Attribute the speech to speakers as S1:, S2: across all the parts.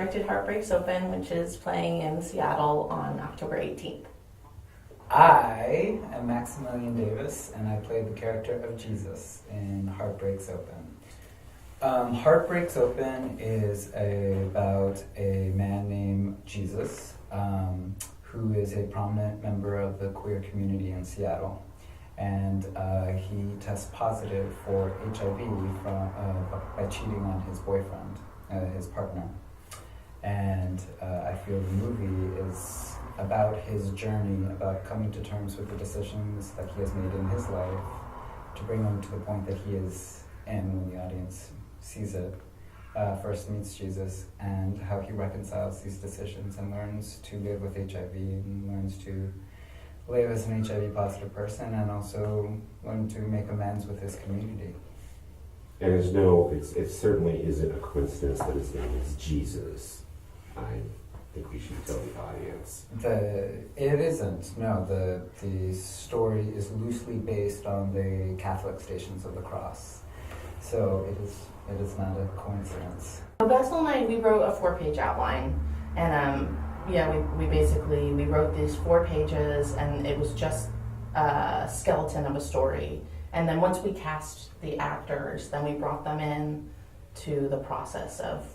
S1: directed Heartbreaks Open, which is playing in Seattle on October 18th.
S2: I am Maximilian Davis, and I played the character of Jesus in Heartbreaks Open. Heartbreaks Open is about a man named Jesus, who is a prominent member of the queer community in Seattle. And he tests positive for HIV by cheating on his boyfriend, his partner. And I feel the movie is about his journey, about coming to terms with the decisions that he has made in his life to bring him to the point that he is in when the audience sees it, first meets Jesus, and how he reconciles these decisions and learns to live with HIV and learns to live as an HIV positive person and also learn to make amends with his community.
S3: And it certainly isn't a coincidence that his name is Jesus. I think we should tell the audience.
S2: It isn't. No, the story is loosely based on the Catholic Stations of the Cross. So it is not a coincidence.
S1: Basil and I, we wrote a 4-page outline, and we wrote these 4 pages, and it was just a skeleton of a story. And then once we cast the actors, then we brought them in to the process of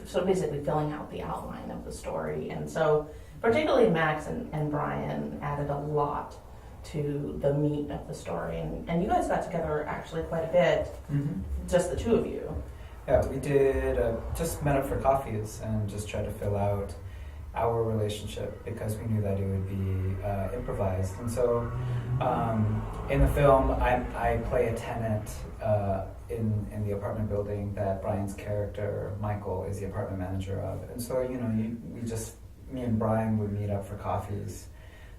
S1: so basically filling out the outline of the story. And so particularly Max and Brian added a lot to the meat of the story. And you guys got together actually quite a bit, just the two of you.
S2: Yeah, we did just met up for coffees and just tried to fill out our relationship because we knew that it would be improvised. And so in the film, I play a tenant in the apartment building that Brian's character, Michael, is the apartment manager of. And so, me and Brian would meet up for coffees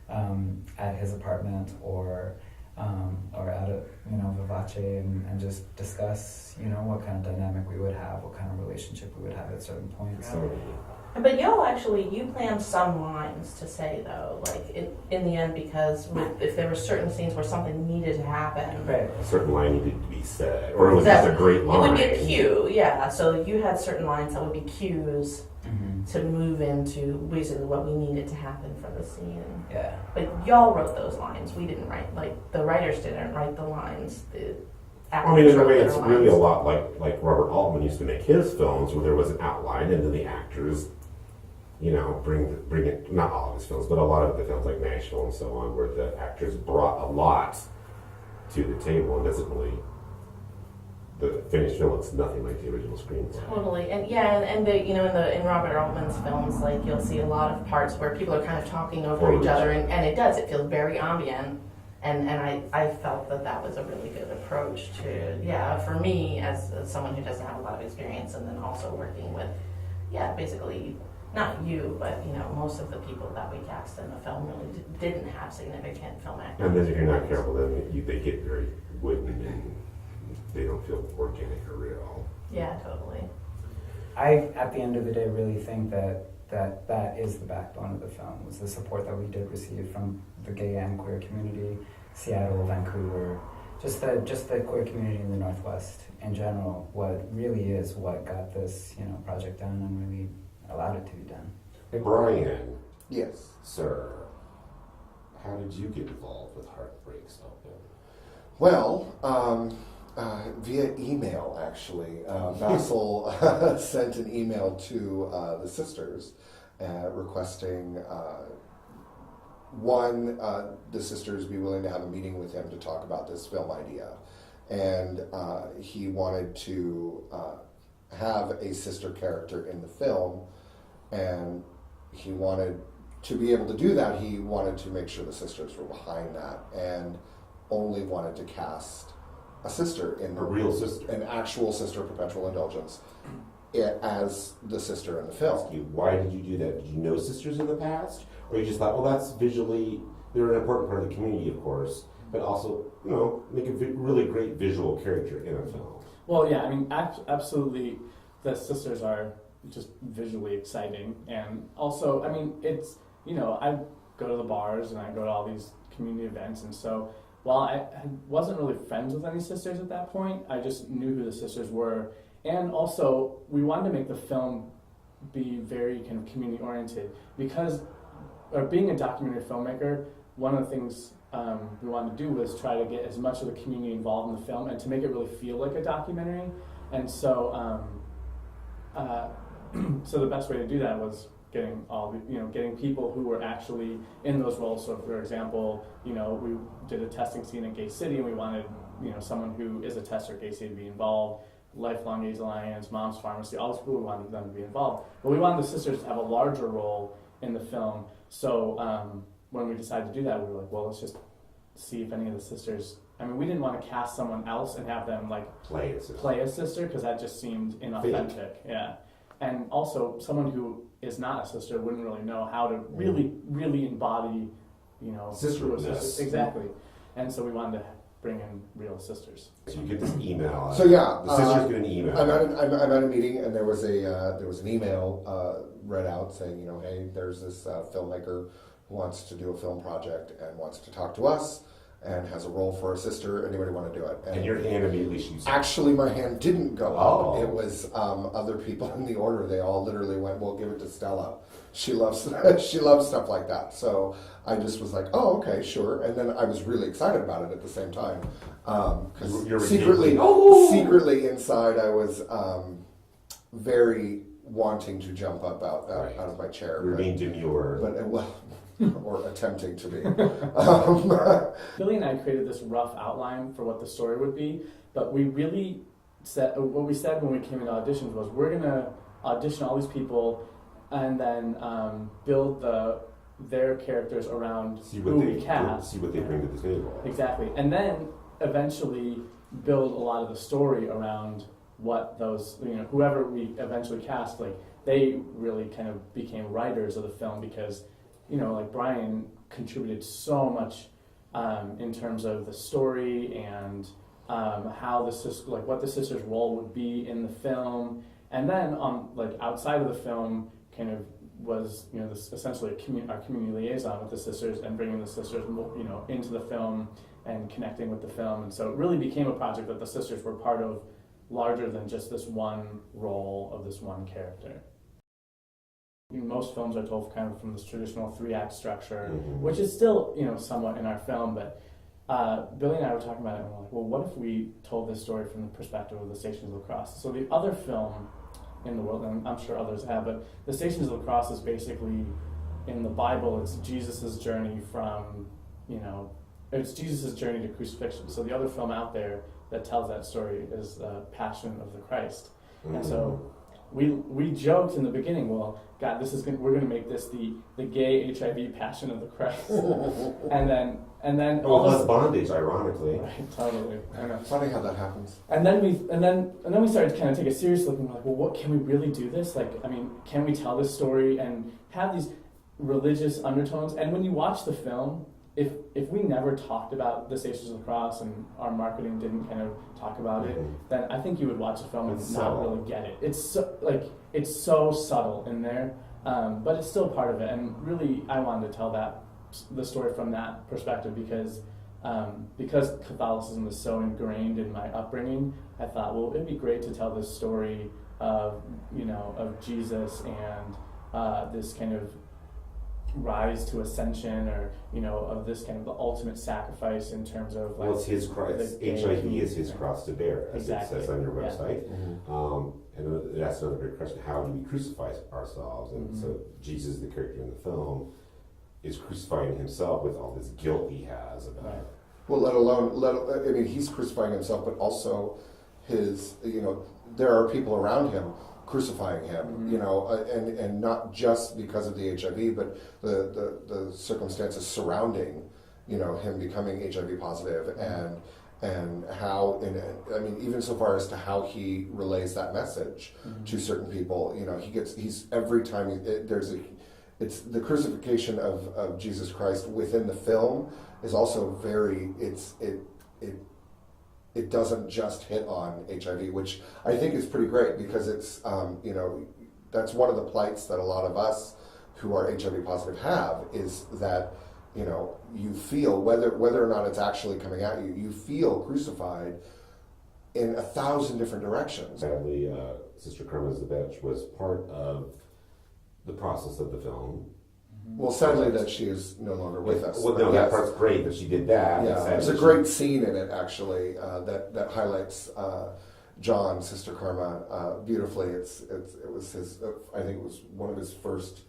S2: at his apartment or out at, Vivace and just discuss, what kind of dynamic we would have, what kind of relationship we would have at certain points.
S1: But y'all you planned some lines to say though, in the end, because if there were certain scenes where something needed to happen.
S2: Right.
S3: A certain line needed to be said, or it was just a great line.
S1: It would be a cue, yeah. So you had certain lines that would be cues to move into basically what we needed to happen for the scene.
S2: Yeah.
S1: But y'all wrote those lines. We didn't write, the writers didn't write the lines. The actors
S3: in a way,
S1: wrote
S3: it's
S1: their
S3: really a
S1: lines.
S3: lot like Robert Altman used to make his films, where there was an outline, and then the actors, bring it. Not all of his films, but a lot of the films like Nashville and so on, where the actors brought a lot to the table, and doesn't really. The finished film looks nothing like the original screenplay.
S1: Totally, and in Robert Altman's films, you'll see a lot of parts where people are kind of talking over each other, and it feels very ambient, and I felt that was a really good approach to, for me as someone who doesn't have a lot of experience, and then also working with, basically, not you, but most of the people that we cast in the film really didn't have significant film acting.
S3: And then if you're not careful, then they get very wooden and they don't feel organic or real.
S1: Yeah, totally.
S2: I, at the end of the day, really think that is the backbone of the film, was the support that we did receive from the gay and queer community, Seattle, Vancouver, just the queer community in the Northwest in general. What really is what got this project done and really allowed it to be done.
S3: Hey, Brian.
S4: Yes.
S3: Sir, how did you get involved with Heartbreaks Open?
S4: Well, via email, actually. Basil sent an email to the sisters requesting, the sisters be willing to have a meeting with him to talk about this film idea. And he wanted to have a sister character in the film, and he wanted to be able to do that. He wanted to make sure the sisters were behind that, and only wanted to cast a sister in
S3: A real sister.
S4: an actual sister, perpetual indulgence, as the sister in the film.
S3: Why did you do that? Did you know sisters in the past, or you just thought, well, that's visually, they're an important part of the community, of course, but also, make a really great visual character in a film.
S5: Well, yeah, absolutely, the sisters are just visually exciting, and also, it's, I go to the bars and I go to all these community events, and so while I wasn't really friends with any sisters at that point, I just knew who the sisters were, and also we wanted to make the film be very kind of community oriented because, or being a documentary filmmaker, one of the things we wanted to do was try to get as much of the community involved in the film and to make it really feel like a documentary. And so, so the best way to do that was getting getting people who were actually in those roles. So, for example, we did a testing scene in Gay City, and we wanted someone who is a tester at Gay City to be involved. Lifelong AIDS Alliance, Mom's Pharmacy, all those people, we wanted them to be involved. But we wanted the sisters to have a larger role in the film. So when we decided to do that, we were like, well, let's just see if any of the sisters. I mean, we didn't want to cast someone else and have them play a sister because that just seemed inauthentic. Yeah. And also, someone who is not a sister wouldn't really know how to really embody,
S3: sisterhoodness.
S5: Exactly. And so we wanted to bring in real sisters.
S3: So you get this email.
S4: So yeah,
S3: the sisters get an email.
S4: I'm at a meeting, and there was an email read out saying, hey, there's this filmmaker who wants to do a film project and wants to talk to us and has a role for a sister. Anybody want to do it?
S3: And your hand immediately shoots up.
S4: Actually, my hand didn't go
S3: Oh.
S4: up. It was other people in the order. They all literally went, "Well, give it to Stella. She loves stuff like that." So I just was like, "Oh, okay, sure." And then I was really excited about it at the same time because secretly inside I was very wanting to jump up out of my chair.
S3: You're being demure.
S4: But or attempting to be.
S5: Billie and I created this rough outline for what the story would be, but we really said what we said when we came into auditions was we're going to audition all these people and then build their characters around who we cast.
S3: See what they bring to the table.
S5: Exactly, and then eventually build a lot of the story around what those whoever we eventually cast, they really kind of became writers of the film because. Brian contributed so much in terms of the story and how what the sister's role would be in the film, and then outside of the film, kind of was essentially our community liaison with the sisters and bringing the sisters into the film and connecting with the film, and so it really became a project that the sisters were part of, larger than just this one role of this one character. Most films are told kind of from this traditional 3-act structure, which is still, somewhat in our film, but Billie and I were talking about it and we're like, well, what if we told this story from the perspective of the Stations of the Cross? So the other film in the world, and I'm sure others have, but the Stations of the Cross is basically, in the Bible, it's Jesus' journey from, it's Jesus' journey to crucifixion. So the other film out there that tells that story is the Passion of the Christ. And so we joked in the beginning, well, God, we're going to make this the gay HIV Passion of the Christ, and then
S3: less bondage, ironically.
S5: Right, totally. I know.
S4: Funny how that happens.
S5: And then we started to kind of take a serious look and we're like, well, what can we really do this? Can we tell this story and have these religious undertones? And when you watch the film, if we never talked about the Stations of the Cross and our marketing didn't kind of talk about it, then I think you would watch the film and not really get it. It's so subtle in there, but it's still part of it. And really, I wanted to tell the story from that perspective because Catholicism is so ingrained in my upbringing. I thought, well, it'd be great to tell this story of Jesus and this kind of rise to ascension, or of this kind of the ultimate sacrifice in terms of
S3: it's his cross. HIV is his cross to bear, as it says on your website. Yeah. And that's another great question: how do we crucify ourselves? And so Jesus, the character in the film, is crucifying himself with all this guilt he has about. Right.
S4: Well, he's crucifying himself, but also his. There are people around him crucifying him, and not just because of the HIV, but the circumstances surrounding, him becoming HIV positive, and how, even so far as to how he relays that message to certain people. Every time it's the crucifixion of Jesus Christ within the film is also very, it doesn't just hit on HIV, which I think is pretty great because it's, that's one of the plights that a lot of us who are HIV positive have, is that, you feel, whether or not it's actually coming at you, you feel crucified in 1,000 different directions.
S3: Sadly, Sister Carmen Zabech was part of the process of the film.
S4: Well, sadly that she is no longer with us.
S3: Well, no,
S4: but
S3: that
S4: yes.
S3: part's great that she did that.
S4: Yeah,
S3: Sadly,
S4: there's a
S3: she-
S4: great scene in it actually that highlights John, Sister Karma, beautifully. It was his. I think it was one of his first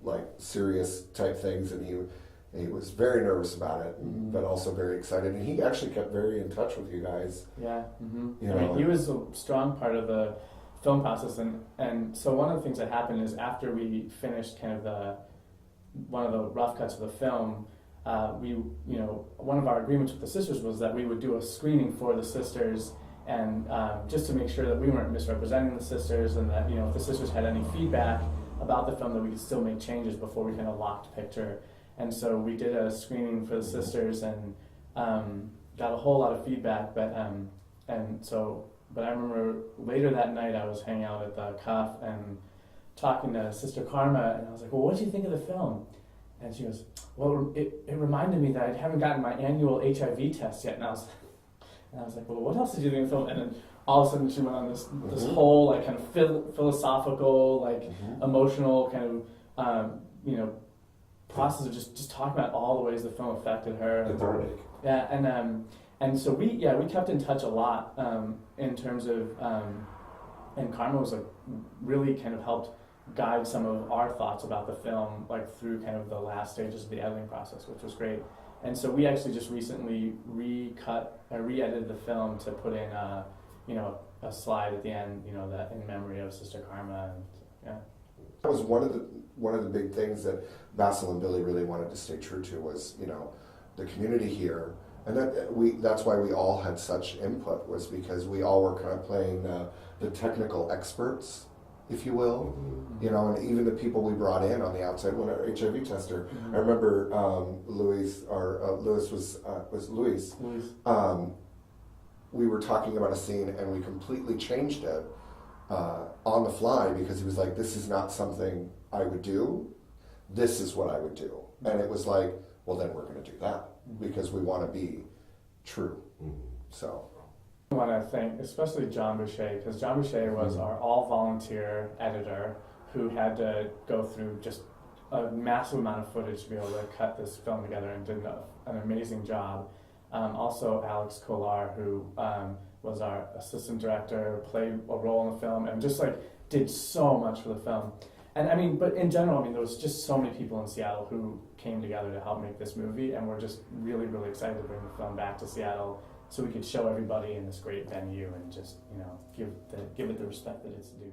S4: like serious type things, and he was very nervous about it, but also very excited. And he actually kept very in touch with you guys.
S5: Yeah.
S4: You
S5: I mean,
S4: know,
S5: he was a strong part of the film process, and so one of the things that happened is after we finished kind of one of the rough cuts of the film, one of our agreements with the sisters was that we would do a screening for the sisters, and just to make sure that we weren't misrepresenting the sisters, and that if the sisters had any feedback about the film, that we could still make changes before we kind of locked picture. And so we did a screening for the sisters, and got a whole lot of feedback. But I remember later that night I was hanging out at the Cuff and talking to Sister Karma, and I was like, "Well, what do you think of the film?" And she goes, "Well, it reminded me that I haven't gotten my annual HIV test yet." And I was like, "Well, what else did you think of the film?" And then all of a sudden she went on this whole like kind of philosophical, like emotional kind of process of just talking about all the ways the film affected her.
S3: cathartic.
S5: Yeah, and so we kept in touch a lot in terms of and Karma was like really kind of helped guide some of our thoughts about the film, like through kind of the last stages of the editing process, which was great. And so we actually just recently re-edited the film to put in a slide at the end, that in memory of Sister Karma. And yeah,
S4: that was one of the big things that Basil and Billie really wanted to stay true to was the community here, and that's why we all had such input, was because we all were kind of playing the technical experts, if you will, and even the people we brought in on the outside, when our HIV tester. I remember Louis was Louis. We were talking about a scene and we completely changed it on the fly, because he was like, "This is not something I would do. This is what I would do." And it was like, well, then we're going to do that because we want to be true. So.
S5: I want to thank especially John Boucher, because John Boucher was our all-volunteer editor who had to go through just a massive amount of footage to be able to cut this film together, and did an amazing job. Also Alex Kolar, who was our assistant director, played a role in the film, and just like did so much for the film. And I mean, but in general, there was just so many people in Seattle who came together to help make this movie, and we're just really, really excited to bring the film back to Seattle so we could show everybody in this great venue and just, give it the respect that it's due.